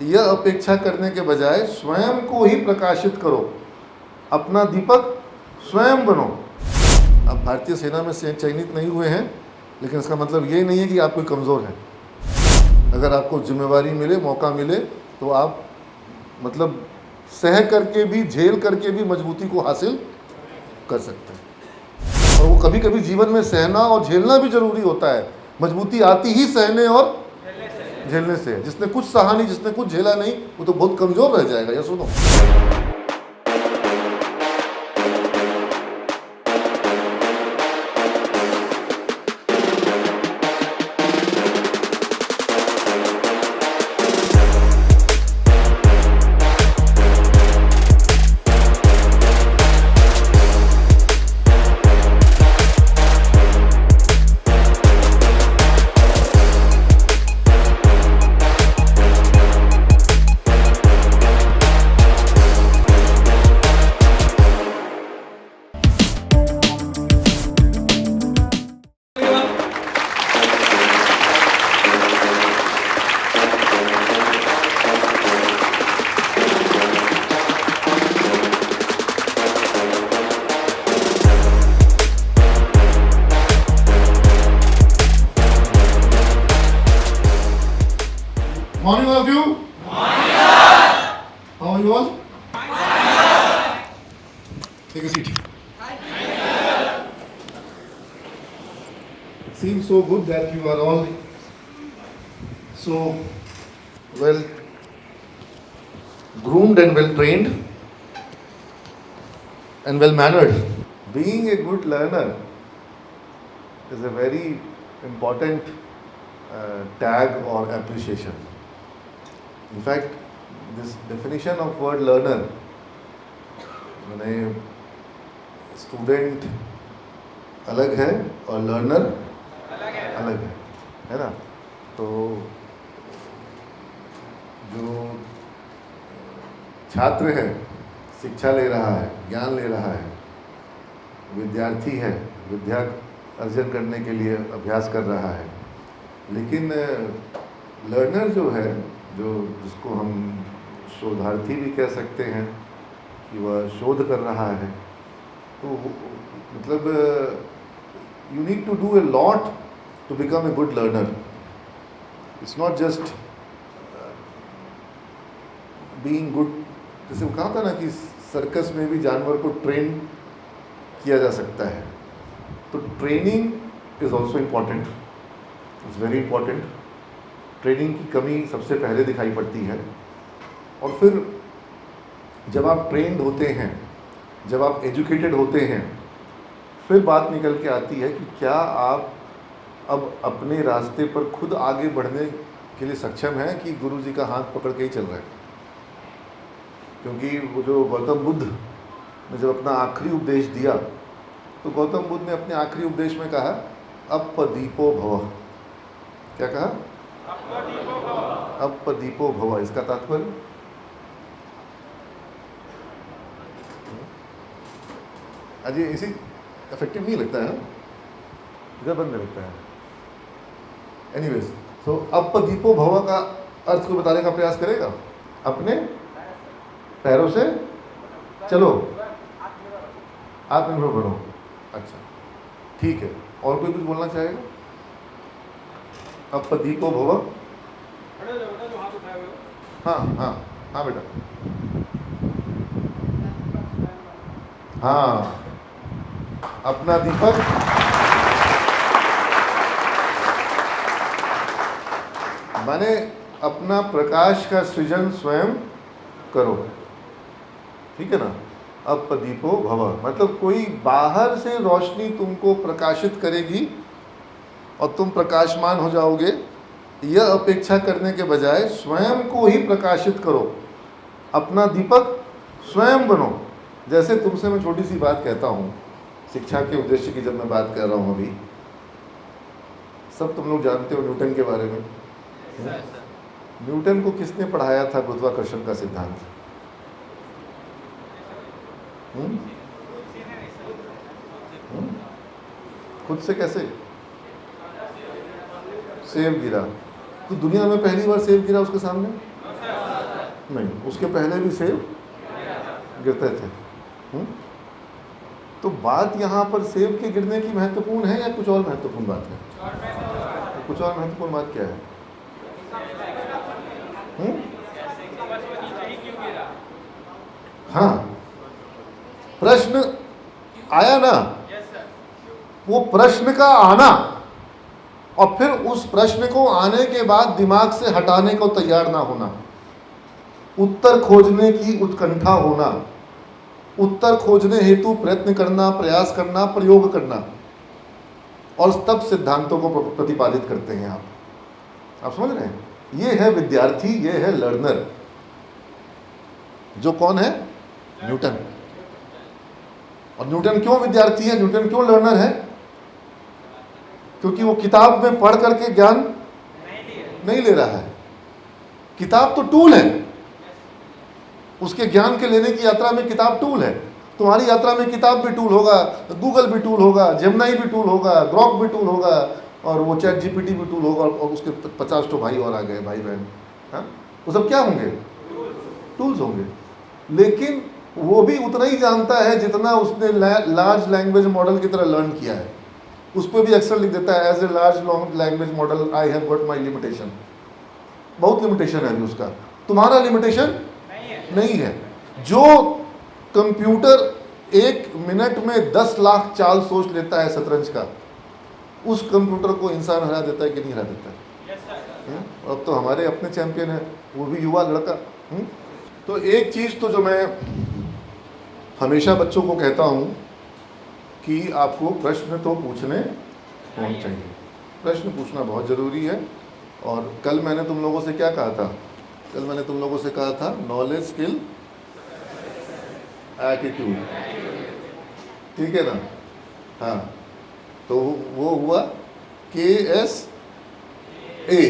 यह अपेक्षा करने के बजाय स्वयं को ही प्रकाशित करो, अपना दीपक स्वयं बनो। आप भारतीय सेना में चयनित नहीं हुए हैं, लेकिन इसका मतलब ये नहीं है कि आप कोई कमज़ोर हैं। अगर आपको जिम्मेवारी मिले, मौका मिले, तो आप मतलब सह करके भी, झेल करके भी मजबूती को हासिल कर सकते हैं। और वो कभी कभी जीवन में सहना और झेलना भी जरूरी होता है। मजबूती आती ही सहने और झेलने से। जिसने कुछ सहा नहीं, जिसने कुछ झेला नहीं, वो तो बहुत कमजोर रह जाएगा। या सुनो, morning all of you. Morning. How are you all? Take a seat. It seems so good that you are all so well groomed and well trained and well mannered. Being a good learner is a very important tag or appreciation. In fact, this definition of word learner, मैंने student अलग है और learner अलग है ना? तो जो छात्र है, शिक्षा ले रहा है, ज्ञान ले रहा है, विद्यार्थी है, विद्या अर्जन करने के लिए अभ्यास कर रहा है। लेकिन लर्नर जो है, जिसको हम शोधार्थी भी कह सकते हैं कि वह शोध कर रहा है, तो मतलब you need to do a lot to become a good learner. It's not just being good. जैसे वो कहा था ना कि सर्कस में भी जानवर को ट्रेन किया जा सकता है, तो training is also important, it's very important. Training की कमी सबसे पहले दिखाई पड़ती है, और फिर जब आप ट्रेंड होते हैं, जब आप एजुकेटेड होते हैं, फिर बात निकल के आती है कि क्या आप अब अपने रास्ते पर खुद आगे बढ़ने के लिए सक्षम हैं कि गुरु जी का हाथ पकड़ के ही चल रहे हैं। क्योंकि वो जो गौतम बुद्ध ने जब अपना आखिरी उपदेश दिया, तो गौतम बुद्ध ने अपने आखिरी उपदेश में कहा, अपदीपो भव। क्या कहा? अपदीपो भव। इसका तात्पर्य अजय इसी इफेक्टिव नहीं लगता है, इधर बंद नहीं लगता है। एनीवेज, सो अपदीपो भव का अर्थ को बताने का प्रयास करेगा। अपने पैरों से चलो, आत्मनिर्भर बनो। अच्छा, ठीक है। और कोई कुछ बोलना चाहेगा? अपदीपो भव। हाँ हाँ हाँ बेटा, हाँ, अपना दीपक माने अपना प्रकाश का सृजन स्वयं करो, ठीक है ना? अपदीपो भव मतलब कोई बाहर से रोशनी तुमको प्रकाशित करेगी और तुम प्रकाशमान हो जाओगे। यह अपेक्षा करने के बजाय स्वयं को ही प्रकाशित करो, अपना दीपक स्वयं बनो। जैसे तुमसे मैं छोटी सी बात कहता हूँ, शिक्षा के उद्देश्य की जब मैं बात कर रहा हूँ अभी, सब तुम लोग जानते हो न्यूटन के बारे में। न्यूटन को किसने पढ़ाया था गुरुत्वाकर्षण का सिद्धांत? खुद से कैसे? सेब गिरा। तो दुनिया में पहली बार सेब गिरा उसके सामने? नहीं, उसके पहले भी सेब गिरते थे। तो बात यहाँ पर सेब के गिरने की महत्वपूर्ण है या कुछ और महत्वपूर्ण बात है? कुछ और महत्वपूर्ण बात क्या है? हाँ, प्रश्न आया ना, वो प्रश्न का आना और फिर उस प्रश्न को आने के बाद दिमाग से हटाने को तैयार ना होना, उत्तर खोजने की उत्कंठा होना, उत्तर खोजने हेतु प्रयत्न करना, प्रयास करना, प्रयोग करना, और तब सिद्धांतों को प्रतिपादित करते हैं आप समझ रहे हैं? ये है विद्यार्थी, ये है लर्नर। जो कौन है? न्यूटन। और न्यूटन क्यों विद्यार्थी है, न्यूटन क्यों लर्नर है? क्योंकि वो किताब में पढ़ करके ज्ञान नहीं ले रहा है। किताब तो टूल है, उसके ज्ञान के लेने की यात्रा में किताब टूल है। तुम्हारी यात्रा में किताब भी टूल होगा, गूगल भी टूल होगा, जेमिनी भी टूल होगा, ग्रॉक भी टूल होगा, और वो चैट जीपीटी भी टूल होगा, और उसके 50 तो भाई और आ गए, भाई बहन। हाँ, वो सब क्या होंगे? टूल्स होंगे। लेकिन वो भी उतना ही जानता है जितना उसने लार्ज लैंग्वेज मॉडल की तरह लर्न किया है। उस पर भी अक्सर लिख देता है, as a large language model I have got my limitation. बहुत लिमिटेशन है अभी उसका, तुम्हारा लिमिटेशन नहीं है। जो कंप्यूटर 1 मिनट में 10 लाख चाल सोच लेता है शतरंज का, उस कंप्यूटर को इंसान हरा देता है कि नहीं हरा देता है? अब तो हमारे अपने चैंपियन है, वो भी युवा लड़का। तो एक चीज़ तो जो मैं हमेशा बच्चों को कहता हूँ कि आपको प्रश्न तो पूछने होने चाहिए। प्रश्न पूछना बहुत ज़रूरी है। और कल मैंने तुम लोगों से क्या कहा था? कल मैंने तुम लोगों से कहा था नॉलेज, स्किल, एटीट्यूड, ठीक है ना? हाँ, तो वो हुआ KSA,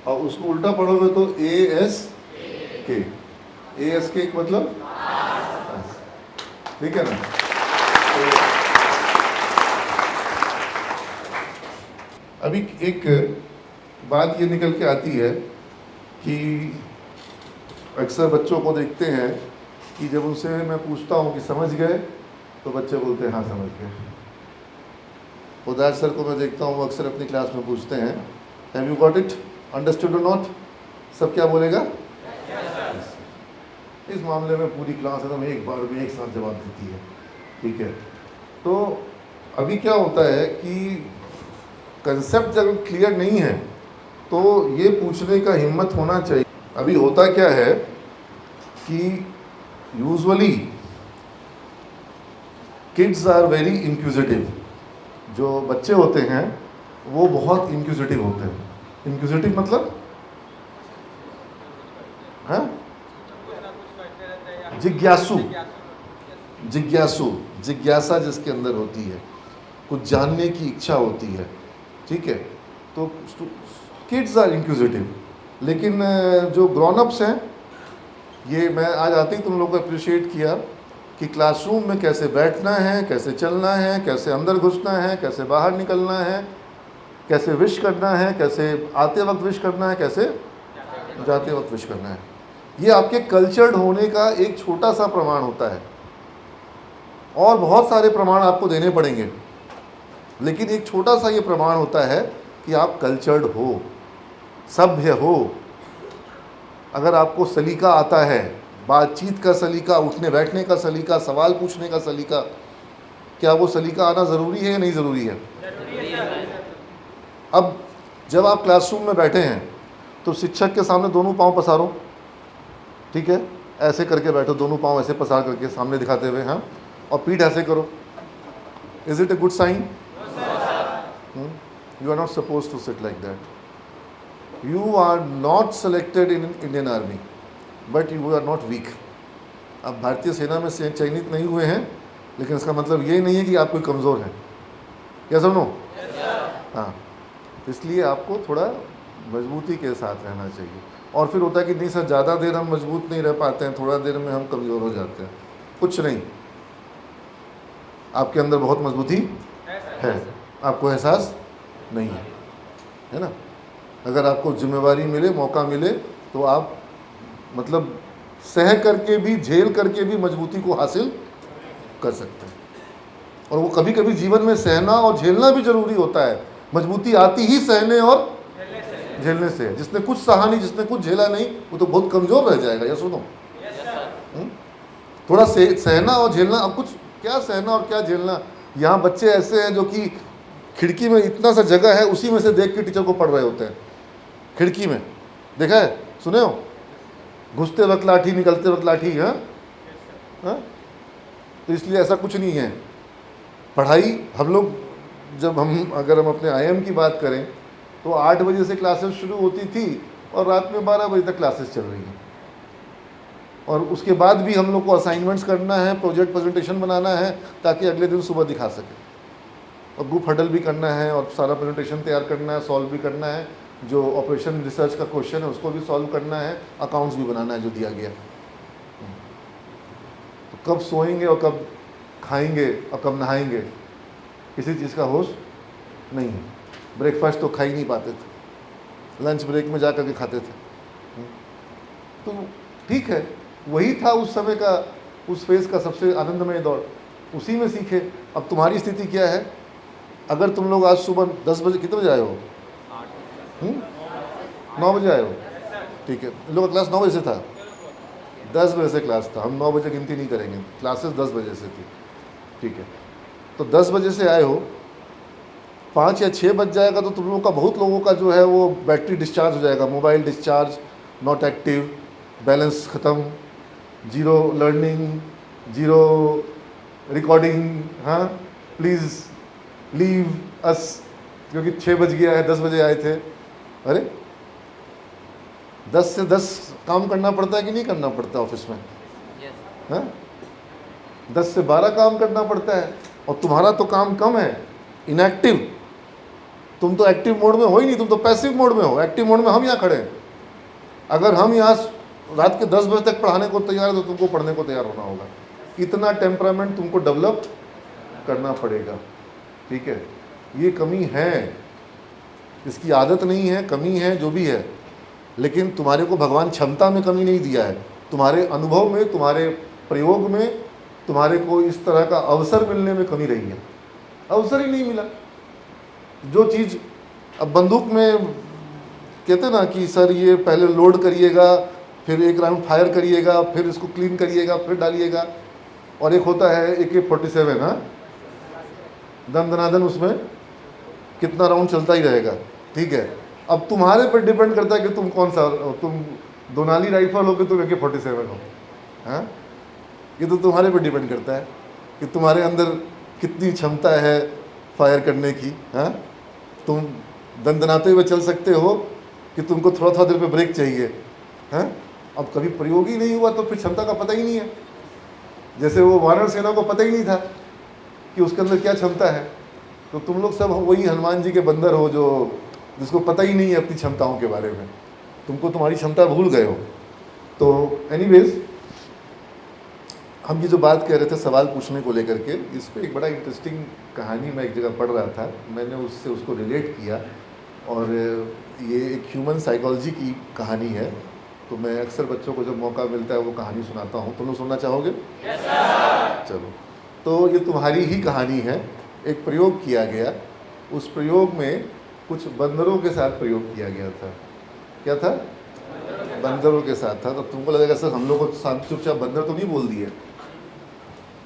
और उसको उल्टा पढ़ोगे तो ASK। ASK मतलब, ठीक है ना? तो अभी एक बात ये निकल के आती है कि अक्सर बच्चों को देखते हैं कि जब उनसे मैं पूछता हूँ कि समझ गए, तो बच्चे बोलते हैं हाँ समझ गए। उदार सर को मैं देखता हूँ, अक्सर अपनी क्लास में पूछते हैं have you got it, understood और नॉट? सब क्या बोलेगा? इस मामले में पूरी क्लास एकदम एक बार में एक साथ जवाब देती है, ठीक है? तो अभी क्या होता है कि कंसेप्ट जब क्लियर नहीं है तो ये पूछने का हिम्मत होना चाहिए। अभी होता क्या है कि usually kids are very inquisitive. जो बच्चे होते हैं वो बहुत इंक्विजिटिव होते हैं। इंक्विजिटिव मतलब हाँ, जिज्ञासु, जिज्ञासा जिसके अंदर होती है, कुछ जानने की इच्छा होती है, ठीक है? तो किड्स आर इंक्विजिटिव। लेकिन जो ग्रोन अप्स हैं, ये मैं आज आते ही तुम लोगों को अप्रिशिएट किया कि क्लासरूम में कैसे बैठना है, कैसे चलना है, कैसे अंदर घुसना है, कैसे बाहर निकलना है, कैसे विश करना है, कैसे आते वक्त विश करना है, कैसे जाते वक्त विश करना है। ये आपके कल्चर्ड होने का एक छोटा सा प्रमाण होता है, और बहुत सारे प्रमाण आपको देने पड़ेंगे, लेकिन एक छोटा सा ये प्रमाण होता है कि आप कल्चर्ड हो, सभ्य हो। अगर आपको सलीका आता है, बातचीत का सलीका, उठने बैठने का सलीका, सवाल पूछने का सलीका, क्या वो सलीका आना ज़रूरी है या नहीं ज़रूरी है? अब जब आप क्लासरूम में बैठे हैं तो शिक्षक के सामने दोनों पाँव पसारो, ठीक है? ऐसे करके बैठो, दोनों पाँव ऐसे पसार करके सामने दिखाते हुए, हाँ, और पीठ ऐसे करो। Is it a good sign? You are not suppose to sit like that. You are not selected in Indian Army, but you are not weak. आप भारतीय सेना में चयनित नहीं हुए हैं, लेकिन इसका मतलब ये नहीं है कि आप कोई कमज़ोर हैं। क्या सुनो? हाँ, इसलिए आपको थोड़ा मजबूती के साथ रहना चाहिए। और फिर होता है कि नहीं सर, ज़्यादा देर हम मजबूत नहीं रह पाते हैं, थोड़ा देर में हम कमज़ोर हो जाते हैं। कुछ नहीं, आपके अंदर बहुत मजबूती है, आपको एहसास नहीं है ना? अगर आपको जिम्मेवारी मिले, मौका मिले, तो आप मतलब सह करके भी, झेल करके भी मजबूती को हासिल कर सकते हैं। और वो कभी कभी जीवन में सहना और झेलना भी जरूरी होता है। मजबूती आती ही सहने और झेलने से है। जिसने कुछ सहा नहीं, जिसने कुछ झेला नहीं, वो तो बहुत कमजोर रह जाएगा। या सुनो, थोड़ा सहना और झेलना। अब कुछ क्या सहना और क्या झेलना। यहाँ बच्चे ऐसे हैं जो कि खिड़की में इतना सा जगह है, उसी में से देख के टीचर को पढ़ रहे होते हैं। खिड़की में देखा है, सुने हो, घुसते वक्त लाठी, निकलते वक्त लाठी। हाँ, तो इसलिए ऐसा कुछ नहीं है। पढ़ाई हम लोग अगर हम अपने आईएम की बात करें तो 8 बजे से क्लासेस शुरू होती थी और रात में 12 बजे तक क्लासेस चल रही हैं। और उसके बाद भी हम लोग को असाइनमेंट्स करना है, प्रोजेक्ट प्रेजेंटेशन बनाना है ताकि अगले दिन सुबह दिखा सके, और ग्रुप हडल भी करना है, और सारा प्रेजेंटेशन तैयार करना है, सॉल्व भी करना है, जो ऑपरेशन रिसर्च का क्वेश्चन है उसको भी सॉल्व करना है, अकाउंट्स भी बनाना है जो दिया गया। तो कब सोएंगे और कब खाएंगे और कब नहाएंगे, किसी चीज़ का होश नहीं है। ब्रेकफास्ट तो खा ही नहीं पाते थे, लंच ब्रेक में जा कर के खाते थे। तो ठीक है, वही था उस समय का, उस फेज़ का सबसे आनंदमय दौर, उसी में सीखे। अब तुम्हारी स्थिति क्या है? अगर तुम लोग आज सुबह 10 बजे, कितने बजे आए हो? 9 बजे आए हो, ठीक है। इन लोग का क्लास 9 बजे से था, 10 बजे से क्लास था। हम 9 बजे गिनती नहीं करेंगे, क्लासेस 10 बजे से थी, ठीक है। तो 10 बजे से आए हो, 5 या 6 बज जाएगा तो तुम लोगों का, बहुत लोगों का जो है वो बैटरी डिस्चार्ज हो जाएगा, mobile discharge, not active, balance ख़त्म, जीरो लर्निंग, जीरो रिकॉर्डिंग। हाँ, प्लीज़ लीव अस, क्योंकि 6 बज गया है, 10 बजे आए थे। अरे 10 से 10 काम करना पड़ता है कि नहीं करना पड़ता ऑफिस में? हाँ, 10 से 12 काम करना पड़ता है, और तुम्हारा तो काम कम है, इनएक्टिव। तुम तो एक्टिव मोड में हो ही नहीं, तुम तो पैसिव मोड में हो। एक्टिव मोड में हम यहाँ खड़े हैं। अगर हम यहाँ रात के 10 बजे तक पढ़ाने को तैयार है तो तुमको पढ़ने को तैयार होना होगा। इतना टेम्परामेंट तुमको डेवलप करना पड़ेगा, ठीक है। ये कमी है, इसकी आदत नहीं है, कमी है, जो भी है, लेकिन तुम्हारे को भगवान क्षमता में कमी नहीं दिया है। तुम्हारे अनुभव में, तुम्हारे प्रयोग में, तुम्हारे को इस तरह का अवसर मिलने में कमी रही है। अवसर ही नहीं मिला। जो चीज़ अब बंदूक में कहते ना कि सर ये पहले लोड करिएगा, फिर एक राउंड फायर करिएगा, फिर इसको क्लीन करिएगा, फिर डालिएगा, और एक होता है AK-47, हाँ, दन उसमें कितना राउंड चलता ही रहेगा, ठीक है। अब तुम्हारे पर डिपेंड करता है कि तुम कौन सा, तुम दोनाली राइफल हो कि तुम AK-47 हो। हाँ, ये तो तुम्हारे पर डिपेंड करता है कि तुम्हारे अंदर कितनी क्षमता है फायर करने की। हाँ, तुम दनदनाते हुए चल सकते हो कि तुमको थोड़ा थोड़ा देर पे ब्रेक चाहिए। हाँ, अब कभी प्रयोग ही नहीं हुआ तो फिर क्षमता का पता ही नहीं है। जैसे वो वानर सेना को पता ही नहीं था कि उसके अंदर क्या क्षमता है। तो तुम लोग सब वही हनुमान जी के बंदर हो जो जिसको पता ही नहीं है अपनी क्षमताओं के बारे में। तुमको तुम्हारी क्षमता भूल गए हो। तो एनीवेज, हम ये जो बात कह रहे थे सवाल पूछने को लेकर के, इस पर एक बड़ा इंटरेस्टिंग कहानी मैं एक जगह पढ़ रहा था, मैंने उसको रिलेट किया, और ये एक ह्यूमन साइकोलॉजी की कहानी है। तो मैं अक्सर बच्चों को जब मौका मिलता है वो कहानी सुनाता हूँ। तुम लोग सुनना चाहोगे? yes, चलो, तो ये तुम्हारी ही कहानी है। एक प्रयोग किया गया, उस प्रयोग में कुछ बंदरों के साथ प्रयोग किया गया था। क्या था? बंदरों के साथ था। तो तुमको लगेगा सर हम लोग को चुपचाप बंदर तो नहीं बोल दिए।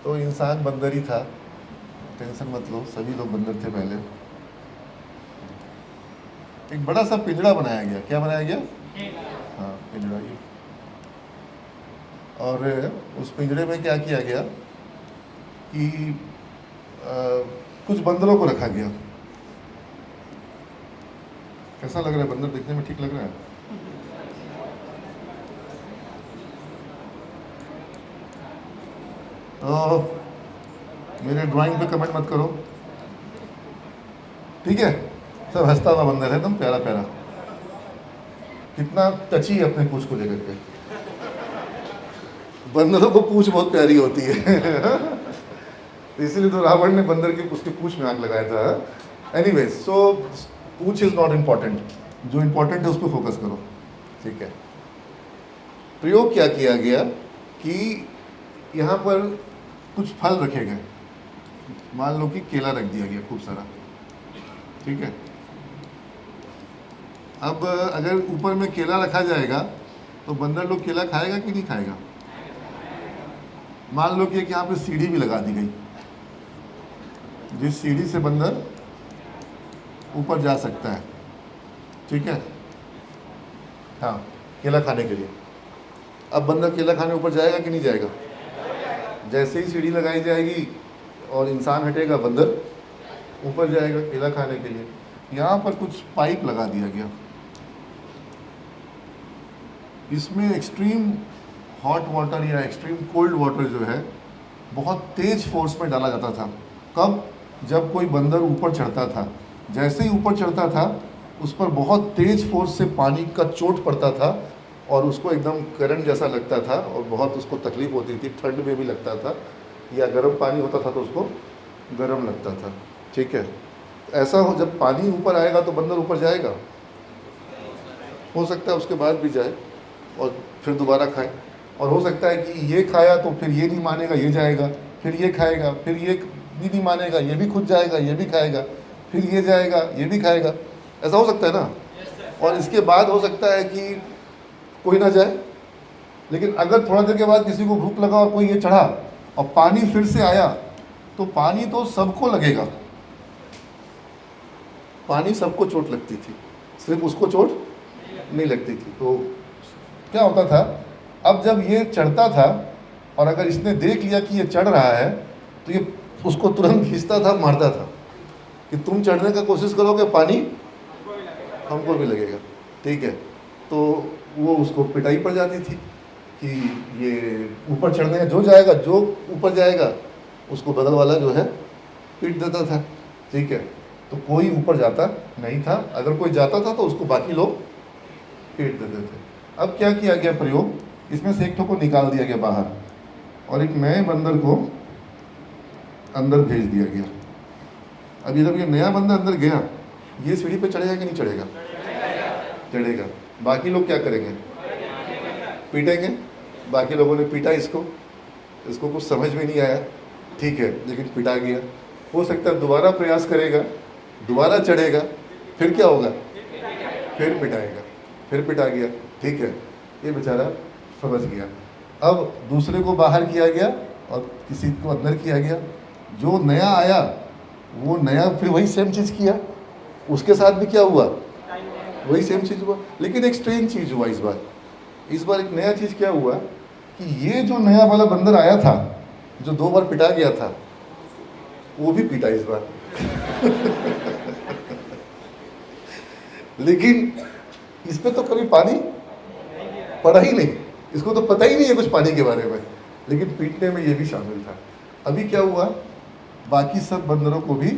तो इंसान बंदर ही था, टेंशन मत लो, सभी लोग बंदर थे पहले। एक बड़ा सा पिंजड़ा बनाया गया। क्या बनाया गया? हाँ, पिंजड़ा। ये और उस पिंजड़े में क्या किया गया कि कुछ बंदरों को रखा गया। कैसा लग रहा है? बंदर देखने में ठीक लग रहा है? तो मेरे ड्राइंग पे कमेंट मत करो, ठीक है। सब हंसता हुआ बंदर है, एकदम प्यारा प्यारा, कितना टची है अपने पूंछ को लेकर के। बंदरों को पूंछ बहुत प्यारी होती है इसीलिए तो रावण ने बंदर की उसकी पूंछ में आग लगाया था। Anyways, so Poonch is not important, जो इम्पोर्टेंट है उस पर फोकस करो, ठीक है। प्रयोग क्या किया गया कि यहाँ पर कुछ फल रखे गए, मान लो कि केला रख दिया गया खूब सारा, ठीक है। अब अगर ऊपर में केला रखा जाएगा तो बंदर लोग केला खाएगा कि नहीं खाएगा? मान लो कि एक यहाँ पे सीढ़ी भी लगा दी गई, जिस सीढ़ी से बंदर ऊपर जा सकता है, ठीक है। हाँ, केला खाने के लिए। अब बंदर केला खाने ऊपर जाएगा कि नहीं जाएगा? जैसे ही सीढ़ी लगाई जाएगी और इंसान हटेगा, बंदर ऊपर जाएगा केला खाने के लिए। यहाँ पर कुछ पाइप लगा दिया गया, इसमें एक्सट्रीम हॉट वाटर या एक्सट्रीम कोल्ड वाटर जो है बहुत तेज फोर्स में डाला जाता था। कब? जब कोई बंदर ऊपर चढ़ता था, जैसे ही ऊपर चढ़ता था उस पर बहुत तेज फोर्स से पानी का चोट पड़ता था और उसको एकदम करंट जैसा लगता था और बहुत उसको तकलीफ होती थी। ठंड में भी लगता था, या गर्म पानी होता था तो उसको गर्म लगता था, ठीक है। ऐसा हो, जब पानी ऊपर आएगा तो बंदर ऊपर जाएगा, हो सकता है उसके बाद भी जाए और फिर दोबारा खाए, और हो सकता है कि ये खाया तो फिर ये नहीं मानेगा, ये जाएगा, फिर ये खाएगा, फिर ये भी नहीं मानेगा, ये भी खुद जाएगा, ये भी खाएगा, फिर ये जाएगा, ये भी खाएगा। ऐसा हो सकता है ना। और इसके बाद हो सकता है कि कोई ना जाए, लेकिन अगर थोड़ा देर के बाद किसी को भूख लगा और कोई ये चढ़ा और पानी फिर से आया तो पानी तो सबको लगेगा, पानी सबको चोट लगती थी, सिर्फ उसको चोट नहीं लगती थी। तो क्या होता था, अब जब ये चढ़ता था और अगर इसने देख लिया कि ये चढ़ रहा है तो ये उसको तुरंत खींचता था, मारता था कि तुम चढ़ने का कोशिश करोगे, पानी हमको भी लगेगा, ठीक है। तो वो उसको पिटाई पड़ जाती थी कि ये ऊपर चढ़ने का जो ऊपर जाएगा उसको बगल वाला जो है पीट देता था, ठीक है। तो कोई ऊपर जाता नहीं था, अगर कोई जाता था तो उसको बाकी लोग पीट देते थे। अब क्या किया गया प्रयोग, इसमें से एक ठो को निकाल दिया गया बाहर और एक नए बंदर को अंदर भेज दिया गया। अब जब ये नया बंदर अंदर गया, ये सीढ़ी पे चढ़ेगा कि नहीं चढ़ेगा? चढ़ेगा। बाकी लोग क्या करेंगे? पीटेंगे। बाकी लोगों ने पीटा इसको कुछ समझ में नहीं आया, ठीक है, लेकिन पिटा गया। हो सकता है दोबारा प्रयास करेगा, दोबारा चढ़ेगा, फिर क्या होगा? फिर पिटाएगा, फिर पिटा गया, ठीक है। ये बेचारा समझ गया। अब दूसरे को बाहर किया गया और किसी को अंदर किया गया। जो नया आया वो नया फिर वही सेम चीज़ किया, उसके साथ भी क्या हुआ? वही सेम चीज़ हुआ, लेकिन एक स्ट्रेंज चीज़ हुआ इस बार एक नया चीज़ क्या हुआ कि ये जो नया वाला बंदर आया था, जो 2 बार पिटा गया था, वो भी पिटा इस बार लेकिन इस पे तो कभी पानी पड़ा ही नहीं, इसको तो पता ही नहीं है कुछ पानी के बारे में, लेकिन पीटने में ये भी शामिल था। अभी क्या हुआ, बाकी सब बंदरों को भी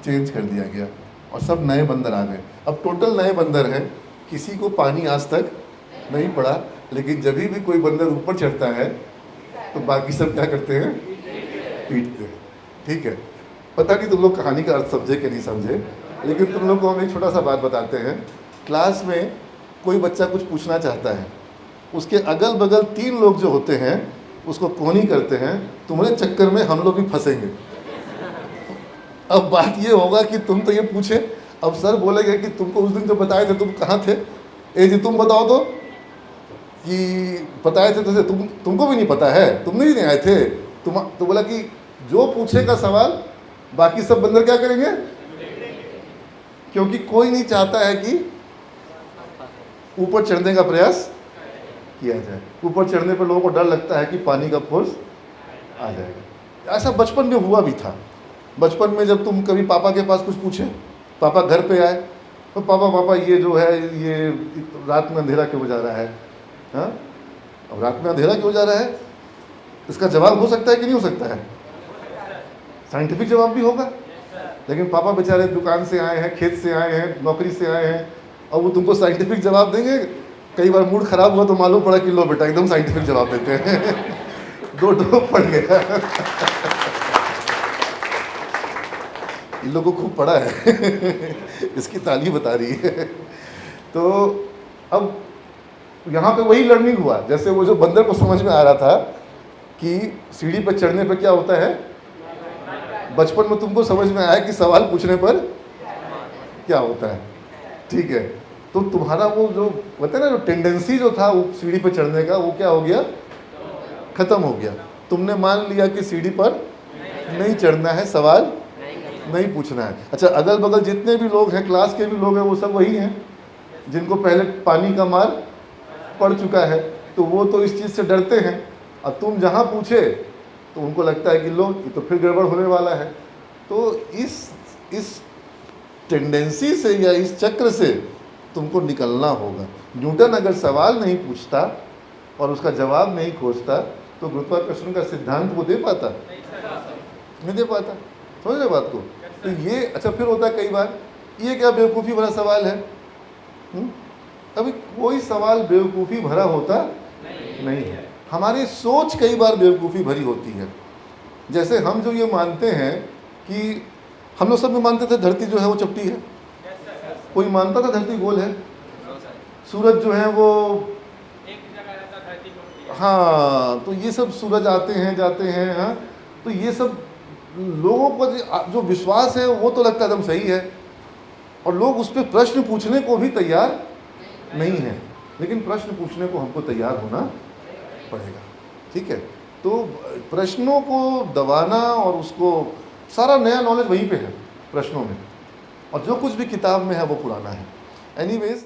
चेंज कर दिया गया और सब नए बंदर आ गए। अब टोटल नए बंदर हैं, किसी को पानी आज तक नहीं पड़ा, लेकिन जब भी कोई बंदर ऊपर चढ़ता है तो बाकी सब क्या करते हैं? पीटते हैं, ठीक है। पता नहीं तुम लोग कहानी का अर्थ समझे कि नहीं समझे, लेकिन तुम लोग को हम एक छोटा सा बात बताते हैं। क्लास में कोई बच्चा कुछ पूछना चाहता है, उसके अगल बगल 3 लोग जो होते हैं उसको कोनी करते हैं, तुम्हारे चक्कर में हम लोग भी फंसेंगे। अब बात ये होगा कि तुम तो ये पूछे, अब सर बोलेंगे कि तुमको उस दिन जो बताए थे तुम कहाँ थे, ए जी तुम बताओ तो, कि बताए थे तो तुमको भी नहीं पता है, तुमने ही नहीं आए थे तुम। तो बोला कि जो पूछेगा सवाल बाकी सब बंदर क्या करेंगे, क्योंकि कोई नहीं चाहता है कि ऊपर चढ़ने का प्रयास किया जाए। ऊपर चढ़ने पर लोगों को डर लगता है कि पानी का फोर्स आ जाएगा। ऐसा बचपन में हुआ भी था। बचपन में जब तुम कभी पापा के पास कुछ पूछे, पापा घर पे आए तो पापा ये जो है ये रात में अंधेरा क्यों जा रहा है, हाँ, अब रात में अंधेरा क्यों जा रहा है, इसका जवाब हो सकता है कि नहीं हो सकता है? साइंटिफिक जवाब भी होगा, लेकिन पापा बेचारे दुकान से आए हैं, खेत से आए हैं, नौकरी से आए हैं, और वो तुमको साइंटिफिक जवाब देंगे। कई बार मूड खराब हुआ तो मालूम पड़ा कि लो बेटा एकदम साइंटिफिक जवाब देते हैं दो ड्रॉप पड़ गया इन लोगों को खूब पड़ा है इसकी ताली बता रही है। तो अब तो यहाँ पे वही लर्निंग हुआ, जैसे वो जो बंदर को समझ में आ रहा था कि सीढ़ी पर चढ़ने पर क्या होता है, बचपन में तुमको समझ में आया कि सवाल पूछने पर क्या होता है, ठीक है। तो तुम्हारा वो जो होता है ना, जो टेंडेंसी जो था वो सीढ़ी पर चढ़ने का, वो क्या हो गया, खत्म हो गया। तुमने मान लिया कि सीढ़ी पर नहीं चढ़ना है, सवाल नहीं पूछना है। अच्छा, अगल बगल जितने भी लोग हैं, क्लास के भी लोग हैं, वो सब वही हैं जिनको पहले पानी का मार पड़ चुका है, तो वो तो इस चीज़ से डरते हैं। अब तुम जहाँ पूछे तो उनको लगता है कि लो ये तो फिर गड़बड़ होने वाला है। तो इस टेंडेंसी से या इस चक्र से तुमको निकलना होगा। न्यूटन अगर सवाल नहीं पूछता और उसका जवाब नहीं खोजता तो गुरुत्वाकर्षण का सिद्धांत वो दे पाता, नहीं दे पाता। समझ रहे बात को? तो ये अच्छा फिर होता है कई बार, ये क्या बेवकूफ़ी भरा सवाल है। अभी कोई सवाल बेवकूफ़ी भरा होता नहीं है। हमारी सोच कई बार बेवकूफ़ी भरी होती है। जैसे हम जो ये मानते हैं कि हम लोग सब में मानते थे धरती जो है वो चपटी है, कोई मानता था धरती गोल है, सूरज जो है वो हाँ, तो ये सब सूरज आते हैं जाते हैं, हाँ, तो ये सब लोगों को जो विश्वास है वो तो लगता एकदम सही है, और लोग उस पर प्रश्न पूछने को भी तैयार नहीं है। लेकिन प्रश्न पूछने को हमको तैयार होना पड़ेगा, ठीक है। तो प्रश्नों को दबाना और उसको सारा नया नॉलेज वहीं पे है प्रश्नों में, और जो कुछ भी किताब में है वो पुराना है। एनीवेज